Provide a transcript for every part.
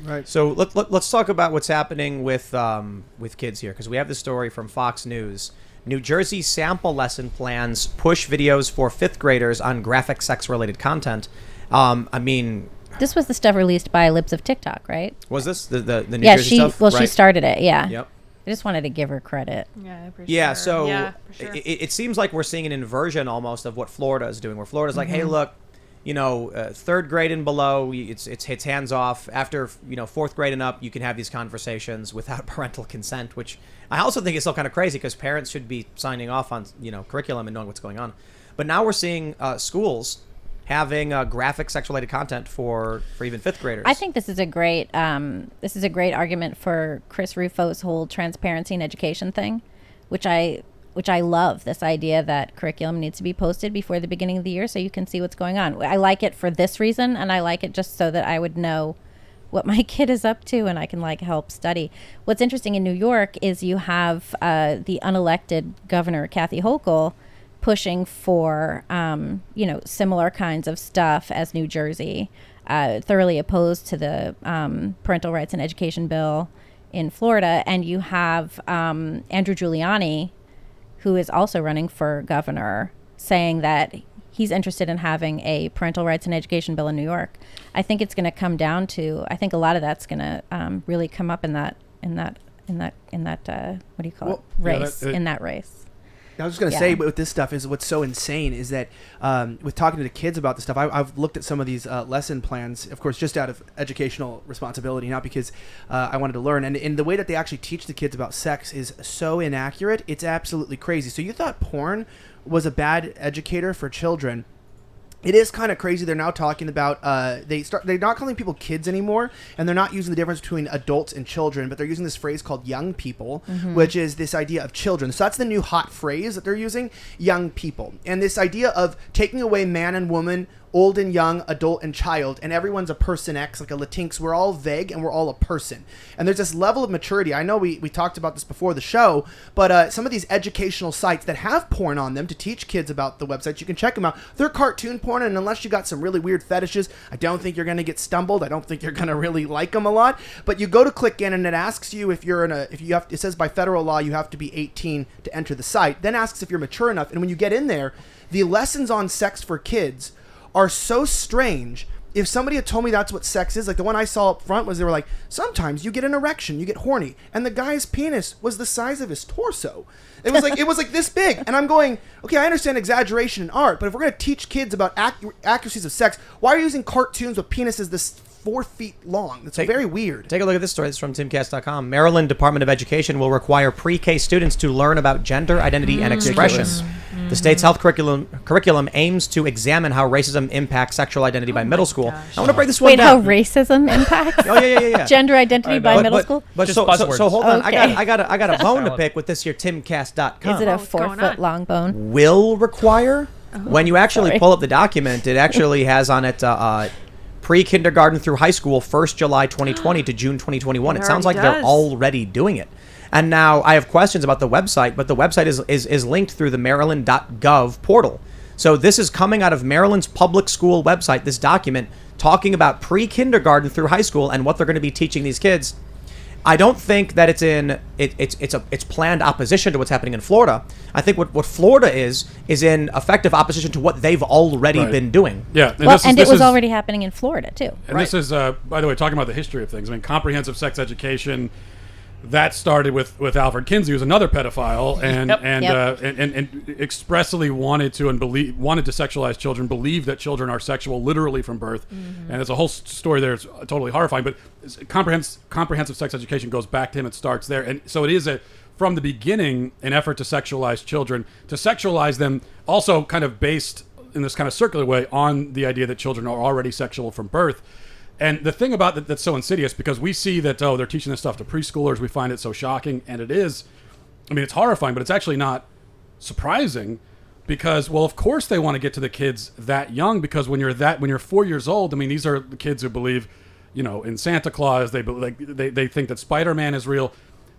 Right. So let's talk about what's happening with kids here, because we have this story from Fox News. New Jersey sample lesson plans push videos for fifth graders on graphic sex-related content. I mean, this was the stuff released by Lips of TikTok, right? Was this the New Jersey stuff? Well, she started it. Yeah. Yep. I just wanted to give her credit. Yeah. So it seems like we're seeing an inversion almost of what Florida is doing, where Florida's like, hey, look, third grade and below, it's hands off. After fourth grade and up, you can have these conversations without parental consent, which I also think is still kind of crazy, because parents should be signing off on curriculum and knowing what's going on. But now we're seeing schools having graphic sex-related content for even fifth graders. I think this is a great argument for Chris Rufo's whole transparency in education thing, which I love, this idea that curriculum needs to be posted before the beginning of the year so you can see what's going on. I like it for this reason, and I like it just so that I would know what my kid is up to and I can help study. What's interesting in New York is you have the unelected governor, Kathy Hochul, pushing for similar kinds of stuff as New Jersey, thoroughly opposed to the parental rights and education bill in Florida. And you have Andrew Giuliani, who is also running for governor, saying that he's interested in having a parental rights and education bill in New York. I think it's going to come down to, I think a lot of that's going to really come up in that what do you call it? Race, in that race. I was just going to say, with this stuff, is what's so insane is that with talking to the kids about this stuff, I've looked at some of these lesson plans, of course, just out of educational responsibility, not because I wanted to learn. And the way that they actually teach the kids about sex is so inaccurate. It's absolutely crazy. So you thought porn was a bad educator for children. It is kind of crazy. They're now talking about they're not calling people kids anymore, and they're not using the difference between adults and children, but they're using this phrase called young people, which is this idea of children. So that's the new hot phrase that they're using, young people. And this idea of taking away man and woman, old and young, adult and child, and everyone's a person X, like a Latinx. We're all vague and we're all a person. And there's this level of maturity. I know we talked about this before the show, but some of these educational sites that have porn on them to teach kids about the websites, you can check them out. They're cartoon porn, and unless you got some really weird fetishes, I don't think you're going to get stumbled. I don't think you're going to really like them a lot. But you go to click in, and it asks you it says by federal law you have to be 18 to enter the site. Then asks if you're mature enough. And when you get in there, the lessons on sex for kids are so strange. If somebody had told me that's what sex is, like the one I saw up front was, they were like, sometimes you get an erection, you get horny, and the guy's penis was the size of his torso. It was like this big, and I'm going, okay, I understand exaggeration in art, but if we're going to teach kids about accuracies of sex, why are you using cartoons with penises this 4 feet long? It's very weird. Take a look at this story. This is from Timcast.com. Maryland Department of Education will require pre-K students to learn about gender, identity, and expression. The state's health curriculum aims to examine how racism impacts sexual identity by middle school. I want to break this one down. Wait, how racism impacts yeah. gender identity by middle school? But so hold on. Okay. I got a bone to pick with this here Timcast.com. Is it a 4 foot long bone? Will require? When you actually pull up the document, it actually has on it pre-kindergarten through high school, 1st July 2020 to June 2021. It sounds like they're already doing it. And now I have questions about the website, but the website is linked through the maryland.gov portal. So this is coming out of Maryland's public school website, this document talking about pre-kindergarten through high school and what they're going to be teaching these kids. I don't think that it's planned opposition to what's happening in Florida. I think what Florida is in effective opposition to what they've already been doing. Yeah, and it was already happening in Florida too. And this is, by the way, talking about the history of things. I mean, comprehensive sex education. That started with Alfred Kinsey, who's another pedophile, and expressly wanted to sexualize children, believed that children are sexual literally from birth, and there's a whole story there. It's totally horrifying. But comprehensive sex education goes back to him. It starts there, and so it is from the beginning an effort to sexualize children, to sexualize them, also kind of based in this kind of circular way on the idea that children are already sexual from birth. And the thing about that's so insidious, because we see that, they're teaching this stuff to preschoolers. We find it so shocking, and it is. I mean, it's horrifying, but it's actually not surprising, because, well, of course they want to get to the kids that young, because when you're 4 years old, I mean, these are the kids who believe, in Santa Claus. They think that Spider-Man is real.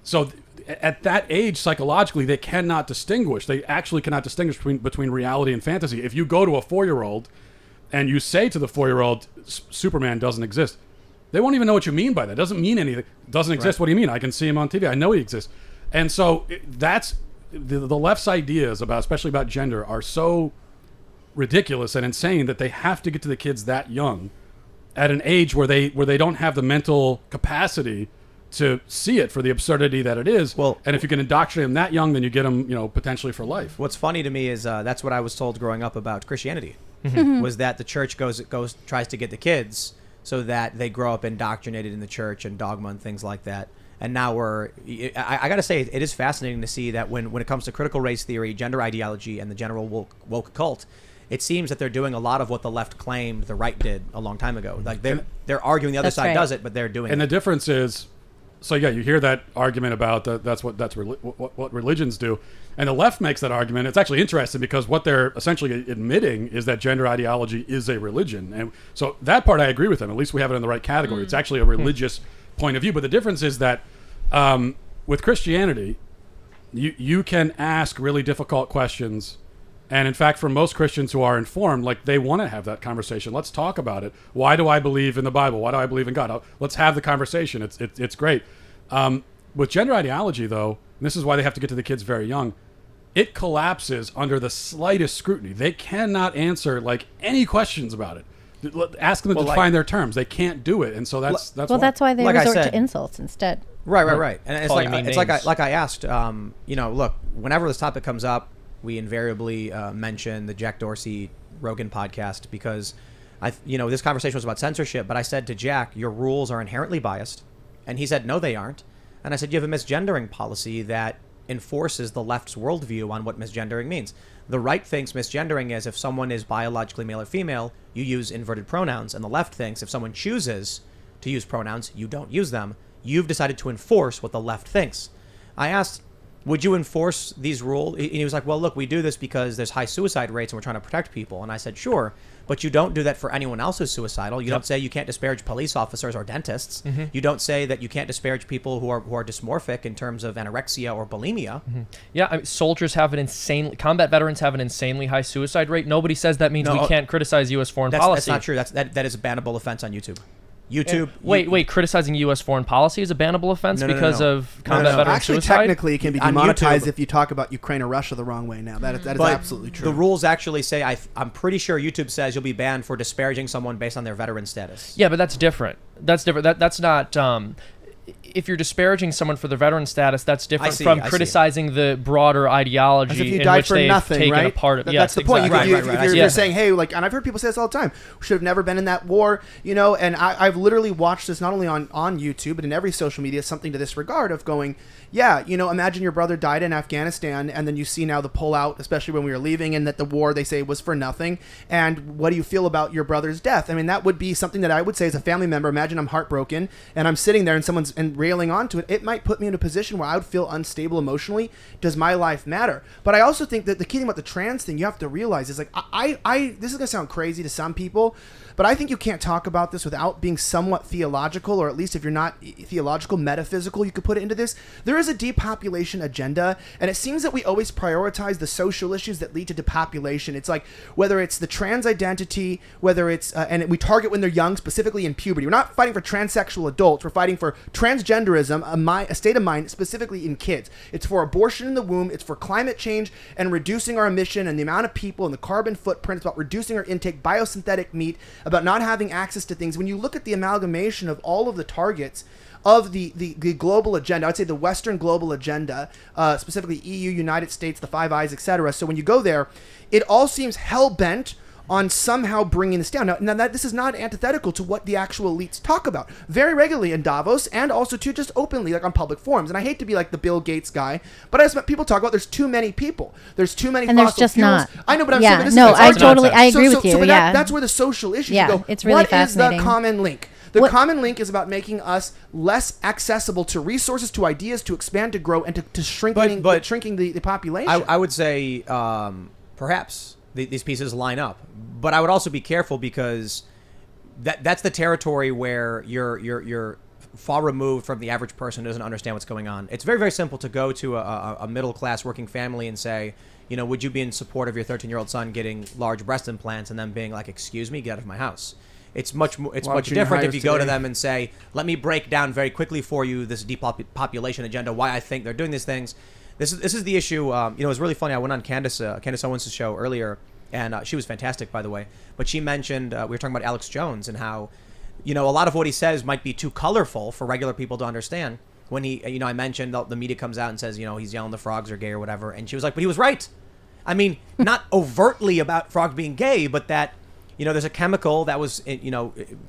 So at that age, psychologically, they cannot distinguish. They actually cannot distinguish between reality and fantasy. If you go to a 4-year-old and you say to the 4-year-old, Superman doesn't exist, They won't even know what you mean by that. It doesn't mean anything. It doesn't exist. Right. What do you mean? I can see him on TV. I know he exists. And so that's the left's ideas about, especially about gender, are so ridiculous and insane that they have to get to the kids that young, at an age where they don't have the mental capacity to see it for the absurdity that it is. Well, and if you can indoctrinate them that young, then you get them, potentially for life. What's funny to me is that's what I was told growing up about Christianity, was that the church tries to get the kids so that they grow up indoctrinated in the church and dogma and things like that. And now I got to say, it is fascinating to see that when it comes to critical race theory, gender ideology, and the general woke cult, it seems that they're doing a lot of what the left claimed the right did a long time ago. Like they're arguing the other side does it, but they're doing it. And the difference is, so yeah, you hear that argument about that's what religions do, and the left makes that argument. It's actually interesting because what they're essentially admitting is that gender ideology is a religion, and so that part I agree with them. At least we have it in the right category. It's actually a religious point of view. But the difference is that with Christianity, you can ask really difficult questions. And in fact, for most Christians who are informed, like they want to have that conversation. Let's talk about it. Why do I believe in the Bible? Why do I believe in God? Let's have the conversation. It's great. With gender ideology, though, and this is why they have to get to the kids very young, it collapses under the slightest scrutiny. They cannot answer like any questions about it. Ask them to define their terms. They can't do it, and so that's why they resort to insults instead. Right. And it's like I asked. Look, whenever this topic comes up, we invariably mention the Jack Dorsey Rogan podcast because this conversation was about censorship, but I said to Jack, your rules are inherently biased. And he said, no, they aren't. And I said, you have a misgendering policy that enforces the left's worldview on what misgendering means. The right thinks misgendering is if someone is biologically male or female, you use inverted pronouns. And the left thinks if someone chooses to use pronouns, you don't use them. You've decided to enforce what the left thinks. I asked, would you enforce these rules? And he was like, well, look, we do this because there's high suicide rates and we're trying to protect people. And I said, sure, but you don't do that for anyone else who's suicidal. You don't say you can't disparage police officers or dentists. You don't say that you can't disparage people who are dysmorphic in terms of anorexia or bulimia. Yeah, soldiers have combat veterans have an insanely high suicide rate. Nobody says that means we can't criticize U.S. foreign policy. That's not true. That is a bannable offense on YouTube. Wait, criticizing U.S. foreign policy is a bannable offense because of combat veteran actually, suicide? Technically, it can be demonetized if you talk about Ukraine or Russia the wrong way now. That is absolutely true. The rules actually say, I'm pretty sure YouTube says you'll be banned for disparaging someone based on their veteran status. Yeah, but that's different. That's not... if you're disparaging someone for their veteran status, that's different from criticizing the broader ideology as if you in died which for they've nothing, taken right? a part of. That's the point. Exactly. If you're saying, hey, like, and I've heard people say this all the time, we should have never been in that war, and I've literally watched this not only on YouTube, but in every social media, something to this regard of going, yeah, imagine your brother died in Afghanistan, and then you see now the pullout, especially when we were leaving, and that the war, they say, was for nothing. And what do you feel about your brother's death? I mean, that would be something that I would say as a family member. Imagine I'm heartbroken, and I'm sitting there, and someone's railing onto it. It might put me in a position where I would feel unstable emotionally. Does my life matter? But I also think that the key thing about the trans thing you have to realize is, like, I this is going to sound crazy to some people, but I think you can't talk about this without being somewhat theological, or at least if you're not theological, metaphysical, you could put it into this. There is a depopulation agenda, and it seems that we always prioritize the social issues that lead to depopulation. It's like, whether it's the trans identity, whether it's, and we target when they're young, specifically in puberty. We're not fighting for transsexual adults. We're fighting for transgenderism, a state of mind, specifically in kids. It's for abortion in the womb. It's for climate change and reducing our emission and the amount of people and the carbon footprint. It's about reducing our intake, biosynthetic meat, about not having access to things. When you look at the amalgamation of all of the targets of the global agenda, I would say the Western global agenda, specifically EU, United States, the Five Eyes, etc. So when you go there, it all seems hell-bent on somehow bringing this down. Now that this is not antithetical to what the actual elites talk about very regularly in Davos, and also too just openly, like on public forums. And I hate to be like the Bill Gates guy, but people talk about there's too many people, there's too many, and there's just fuels. not. I know, but I'm saying this I agree with you. But that's where the social issues go. It's really fascinating. What is the common link? The common link is about making us less accessible to resources, to ideas, to expand, to grow, and to shrinking the population. I would say perhaps these pieces line up, but I would also be careful because that's the territory where you're far removed from the average person who doesn't understand what's going on. It's very, very simple to go to a middle-class working family and say, would you be in support of your 13-year-old son getting large breast implants, and then being like, excuse me, get out of my house. It's much different if you go to them and say, let me break down very quickly for you this depopulation agenda, why I think they're doing these things. This is the issue. It was really funny. I went on Candace Owens' show earlier, and she was fantastic, by the way. But she mentioned, we were talking about Alex Jones and how, a lot of what he says might be too colorful for regular people to understand. When he, I mentioned the media comes out and says, he's yelling the frogs are gay or whatever. And she was like, but he was right. I mean, not overtly about frogs being gay, but that, there's a chemical that was,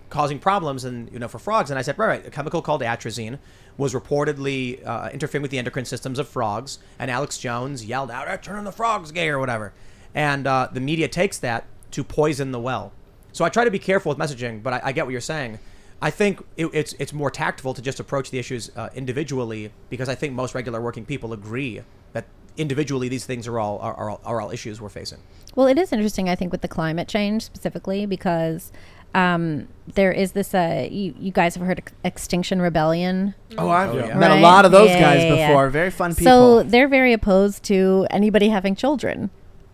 causing problems and, for frogs. And I said, right, a chemical called atrazine was reportedly interfering with the endocrine systems of frogs. And Alex Jones yelled out, turn the frogs gay or whatever. And the media takes that to poison the well. So I try to be careful with messaging, but I get what you're saying. I think it's more tactful to just approach the issues individually, because I think most regular working people agree that individually these things are all issues we're facing. Well, it is interesting, I think, with the climate change specifically, because there is this, you guys have heard of Extinction Rebellion. Oh, I've met a lot of those guys before. Very fun people. So they're very opposed to anybody having children,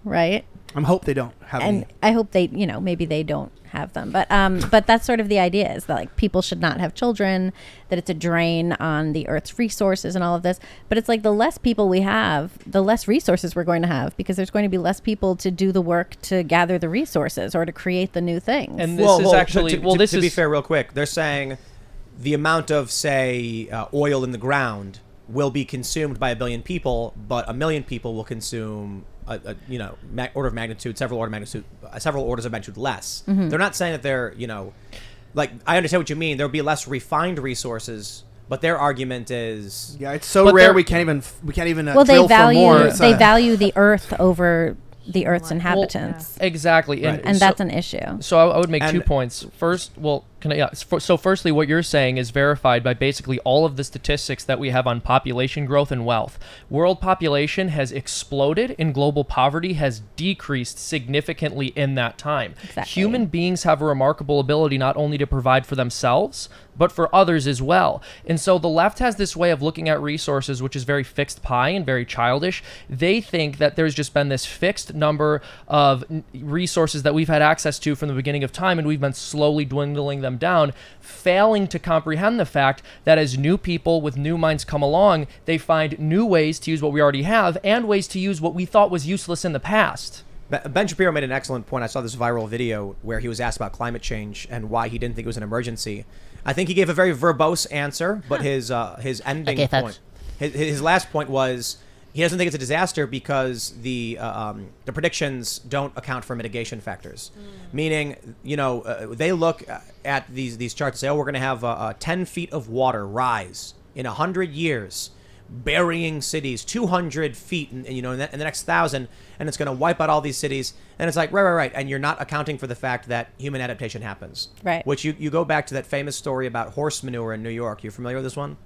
right? I hope they don't have any. And I hope they, maybe they don't have them. But that's sort of the idea, is that like people should not have children, that it's a drain on the Earth's resources and all of this. But it's like the less people we have, the less resources we're going to have, because there's going to be less people to do the work to gather the resources or to create the new things. And this is actually, to be fair, real quick, they're saying the amount of, say, oil in the ground will be consumed by 1 billion people, but 1 million people will consume order of magnitude, several orders of magnitude less. Mm-hmm. They're not saying that they're, like, I understand what you mean. There'll be less refined resources, but their argument is, it's so rare we can't even well, drill for more. They value the Earth over the Earth's inhabitants. Well, exactly, and that's an issue. So I would make 2 points. First, so firstly, what you're saying is verified by basically all of the statistics that we have on population growth and wealth. World population has exploded and global poverty has decreased significantly in that time. Exactly. Human beings have a remarkable ability not only to provide for themselves, but for others as well. And so the left has this way of looking at resources, which is very fixed pie and very childish. They think that there's just been this fixed number of resources that we've had access to from the beginning of time, and we've been slowly dwindling them down, failing to comprehend the fact that as new people with new minds come along, they find new ways to use what we already have and ways to use what we thought was useless in the past. Ben Shapiro made an excellent point. I saw this viral video where he was asked about climate change and why he didn't think it was an emergency. I think he gave a very verbose answer, but his ending point, his last point was he doesn't think it's a disaster because the predictions don't account for mitigation factors. Meaning, they look at these charts and say, we're going to have 10 feet of water rise in 100 years, burying cities 200 feet in the next 1,000, and it's going to wipe out all these cities. And it's like, right. And you're not accounting for the fact that human adaptation happens. Right. Which you go back to that famous story about horse manure in New York. You familiar with this one?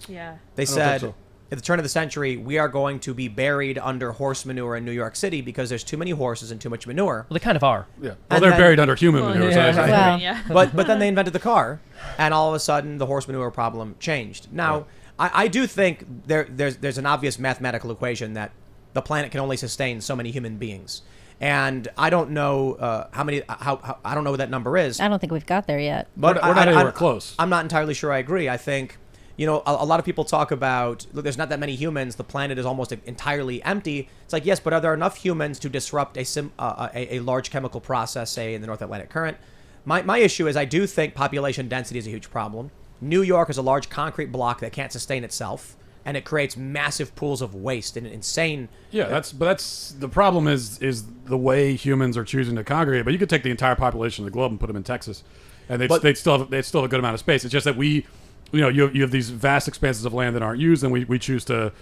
Yeah. They said, at the turn of the century, we are going to be buried under horse manure in New York City because there's too many horses and too much manure. Well, they kind of are. Yeah. Well, they're buried under human manure. Yeah. But then they invented the car, and all of a sudden the horse manure problem changed. Now, I do think there's an obvious mathematical equation that the planet can only sustain so many human beings. And I don't know how many. I don't know what that number is. I don't think we've got there yet. But we're not anywhere close. I'm not entirely sure I agree. I think, a lot of people talk about, look, there's not that many humans. The planet is almost entirely empty. It's like, yes, but are there enough humans to disrupt a large chemical process, say, in the North Atlantic Current? My issue is I do think population density is a huge problem. New York is a large concrete block that can't sustain itself, and it creates massive pools of waste and insane. Yeah, that's the problem is the way humans are choosing to congregate. But you could take the entire population of the globe and put them in Texas, and they'd still have a good amount of space. It's just that you have these vast expanses of land that aren't used, and we choose to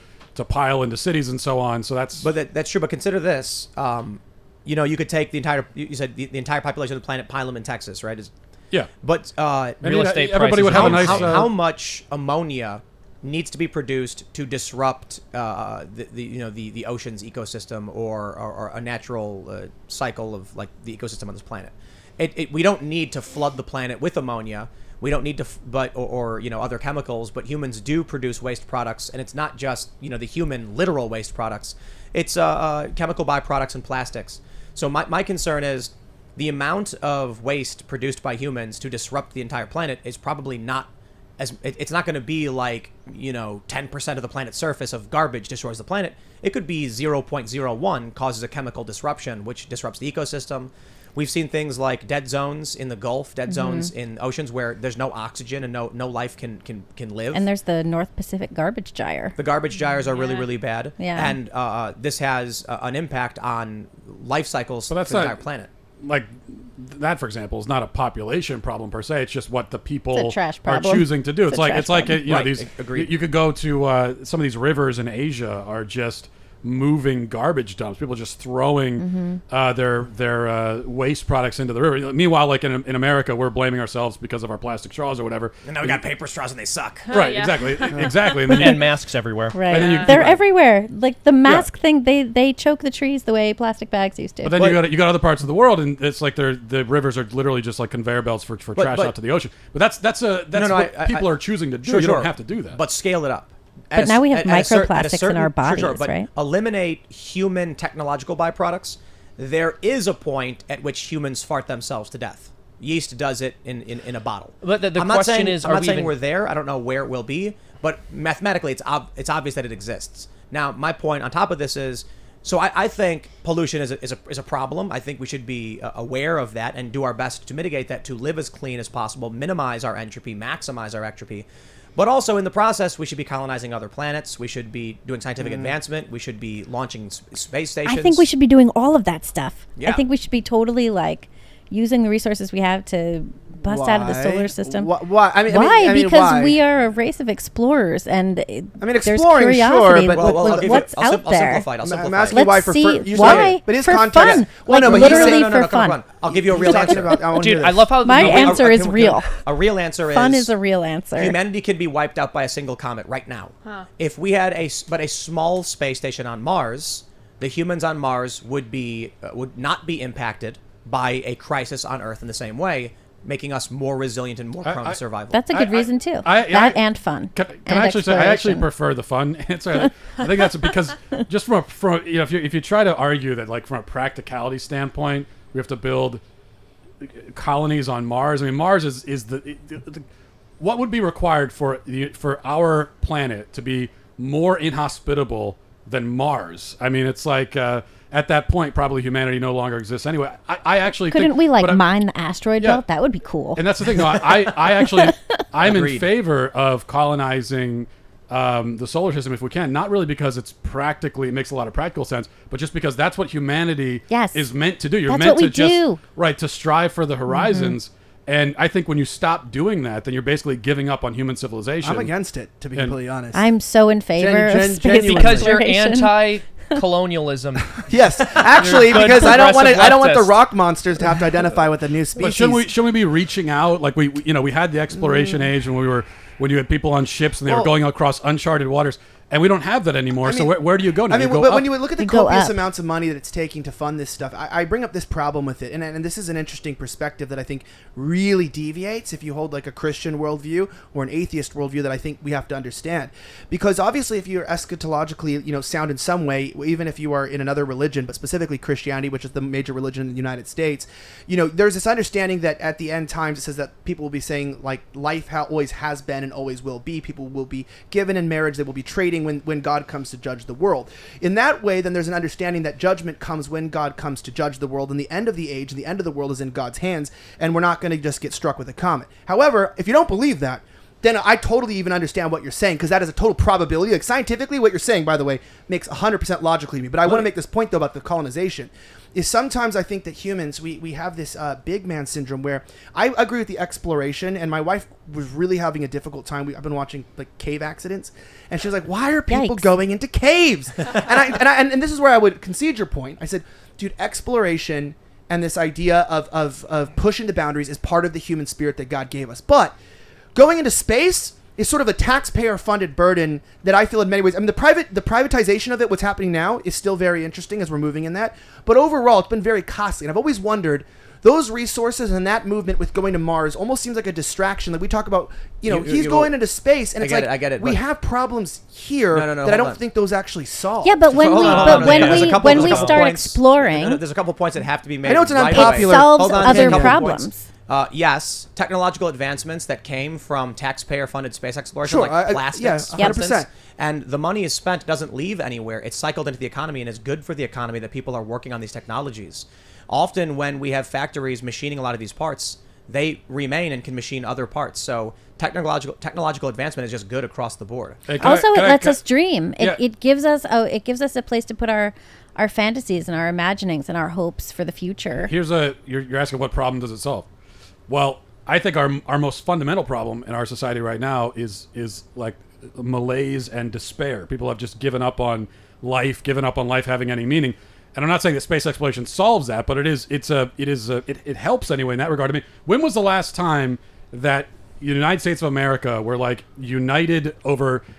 pile into cities and so on. So that's true. But consider this. You could take the entire. You said the entire population of the planet, pile them in Texas, right? Yeah. But real estate everybody would have a nice. How much ammonia needs to be produced to disrupt the ocean's ecosystem or a natural cycle of like the ecosystem on this planet? We don't need to flood the planet with ammonia. We don't need to, other chemicals. But humans do produce waste products, and it's not just the human literal waste products. It's chemical byproducts and plastics. So my concern is, the amount of waste produced by humans to disrupt the entire planet is probably not it's not going to be like, 10% of the planet's surface of garbage destroys the planet. It could be 0.01 causes a chemical disruption, which disrupts the ecosystem. We've seen things like dead zones in the Gulf, dead zones in oceans where there's no oxygen and no life can live. And there's the North Pacific garbage gyre. The garbage gyres are really, really bad. Yeah. And this has an impact on life cycles for the entire planet. Like that, for example, is not a population problem per se. It's just what the people are problem. choosing to do. It's like Right, these. agreed. You could go to some of these rivers in Asia are just moving garbage dumps. People just throwing their waste products into the river. Meanwhile, like in America, we're blaming ourselves because of our plastic straws or whatever. And now we got paper straws and they suck. Right, exactly. And then And masks everywhere. Right. And then They're everywhere. Like the mask thing, they choke the trees the way plastic bags used to. But then you got other parts of the world, and it's like the rivers are literally just like conveyor belts for trash out to the ocean. But that's what people are choosing to do. Sure, you don't have to do that. But scale it up. But now we have microplastics in our bodies, but right? Eliminate human technological byproducts. There is a point at which humans fart themselves to death. Yeast does it in a bottle. But the I'm not question saying, is, I'm are not we saying even... we're there. I don't know where it will be, but mathematically, it's obvious that it exists. Now, my point on top of this is, so I think pollution is a problem. I think we should be aware of that and do our best to mitigate that, to live as clean as possible, minimize our entropy, maximize our entropy. But also in the process, we should be colonizing other planets. We should be doing scientific advancement. We should be launching space stations. I think we should be doing all of that stuff. Yeah. I think we should be totally using the resources we have to bust out of the solar system. Why? Why? Because why? we are a race of explorers, and there's exploring, curiosity. sure, but what's out there? I'll simplify. I'm asking why for why? But his for context. fun. Well, no, but literally no, for come fun. on. I'll give you a real answer. Dude, I love how... My answer is real. A real answer is... Fun is a real answer. Humanity could be wiped out by a single comet right now. If we had a small space station on Mars, the humans on Mars would not be impacted by a crisis on Earth in the same way, making us more resilient and more prone to survival. That's a good reason too. And fun. Can I actually say I actually prefer the fun answer? I think that's because just from if you try to argue that, like, from a practicality standpoint, we have to build colonies on Mars. I mean, Mars is the what would be required for our planet to be more inhospitable than Mars? I mean, it's like at that point, probably humanity no longer exists anyway. I actually couldn't think, we mine the asteroid belt? That would be cool. And that's the thing. No, I'm Agreed. in favor of colonizing the solar system if we can. Not really because it makes a lot of practical sense, but just because that's what humanity is meant to do. You're meant to to strive for the horizons. And I think when you stop doing that, then you're basically giving up on human civilization. I'm against it, to be completely honest. I'm so in favor of space because you're exploration. anti-colonialism. Yes, actually, because I don't want the rock monsters to have to identify with a new species. But shouldn't we be reaching out? Like we had the exploration age when you had people on ships and they were going across uncharted waters. And we don't have that anymore. So where do you go now? When you look at the copious amounts of money that it's taking to fund this stuff, I bring up this problem with it. And this is an interesting perspective that I think really deviates if you hold like a Christian worldview or an atheist worldview that I think we have to understand. Because obviously if you're eschatologically sound in some way, even if you are in another religion, but specifically Christianity, which is the major religion in the United States, there's this understanding that at the end times it says that people will be saying like life always has been and always will be. People will be given in marriage. They will be trading when God comes to judge the world. In that way, then there's an understanding that judgment comes when God comes to judge the world, and the end of the age and the end of the world is in God's hands, and we're not going to just get struck with a comet. However, if you don't believe that, then I totally even understand what you're saying, because that is a total probability. Like scientifically, what you're saying, by the way, makes 100% logically to me. But I want to make this point, though, about the colonization. Is sometimes I think that humans, we have this big man syndrome where I agree with the exploration, and my wife was really having a difficult time. I've been watching like cave accidents, and she was like, why are people going into caves? and this is where I would concede your point. I said, dude, exploration and this idea of pushing the boundaries is part of the human spirit that God gave us. But going into space is sort of a taxpayer-funded burden that I feel in many ways. I mean, the privatization of it, what's happening now, is still very interesting as we're moving in that. But overall, it's been very costly. And I've always wondered, those resources and that movement with going to Mars almost seems like a distraction. Like we talk about, he's going into space, and I get it. We have problems here that I don't think those actually solve. Yeah, but when we start exploring, there's a couple points that have to be made. I know it's an right unpopular. It solves other problems. Yes, technological advancements that came from taxpayer-funded space exploration, Sure, like plastics, 100%. and the money is spent, doesn't leave anywhere. It's cycled into the economy and is good for the economy that people are working on these technologies. Often when we have factories machining a lot of these parts, they remain and can machine other parts. So technological advancement is just good across the board. Hey, it lets us dream. It gives us a place to put our fantasies and our imaginings and our hopes for the future. You're asking what problem does it solve? Well, I think our most fundamental problem in our society right now is like malaise and despair. People have just given up on life having any meaning. And I'm not saying that space exploration solves that, but it helps anyway in that regard. I mean, when was the last time that the United States of America were like united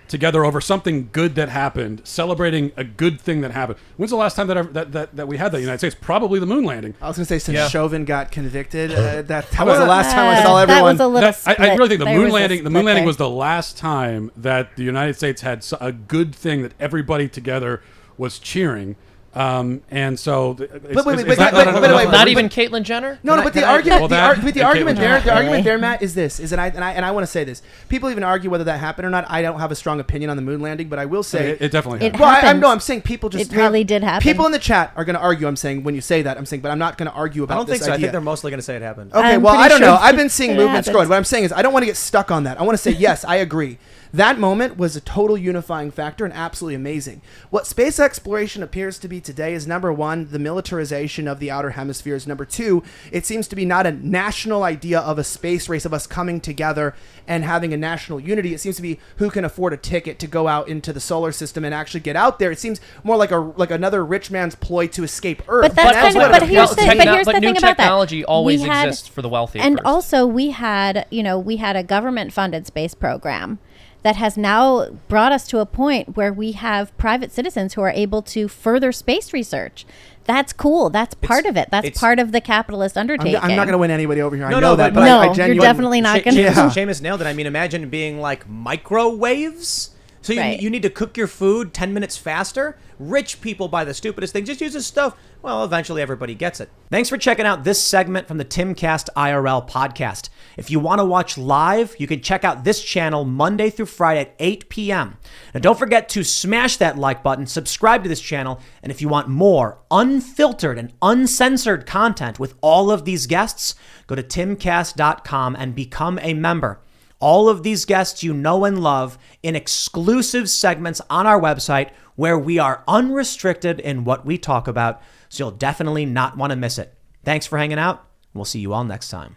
together over something good that happened, celebrating a good thing that happened? When's the last time that we had that in the United States? Probably the moon landing. I was going to say, since Chauvin got convicted, that was the last time I saw everyone. I really think the moon landing was the last time that the United States had a good thing that everybody together was cheering. And so, not even Caitlyn Jenner. No, but the argument there, Matt, is this: and I want to say this. People even argue whether that happened or not. I don't have a strong opinion on the moon landing, but I will say it definitely happened. I'm saying people just really did happen. People in the chat are going to argue. I'm saying when you say that, but I'm not going to argue about. I don't think this so. idea. I think they're mostly going to say it happened. Okay, well, I don't know. I've been seeing movements growing. What I'm saying is, I don't want to get stuck on that. I want to say yes, I agree. That moment was a total unifying factor and absolutely amazing. What space exploration appears to be today is, number one, the militarization of the outer hemispheres. Number two, it seems to be not a national idea of a space race, of us coming together and having a national unity. It seems to be who can afford a ticket to go out into the solar system and actually get out there. It seems more like another rich man's ploy to escape Earth. But here's the thing about that. New technology always exists for the wealthy. And also we had a government-funded space program that has now brought us to a point where we have private citizens who are able to further space research. That's cool. That's part of it. That's part of the capitalist undertaking. I'm not going to win anybody over here. I know that. But I you're definitely not going to. Seamus nailed it. I mean, imagine being like microwaves. So you need to cook your food 10 minutes faster? Rich people buy the stupidest thing. Just use this stuff. Well, eventually everybody gets it. Thanks for checking out this segment from the Timcast IRL podcast. If you want to watch live, you can check out this channel Monday through Friday at 8 p.m. Now, don't forget to smash that like button, subscribe to this channel, and if you want more unfiltered and uncensored content with all of these guests, go to timcast.com and become a member. All of these guests you know and love in exclusive segments on our website where we are unrestricted in what we talk about, so you'll definitely not want to miss it. Thanks for hanging out. We'll see you all next time.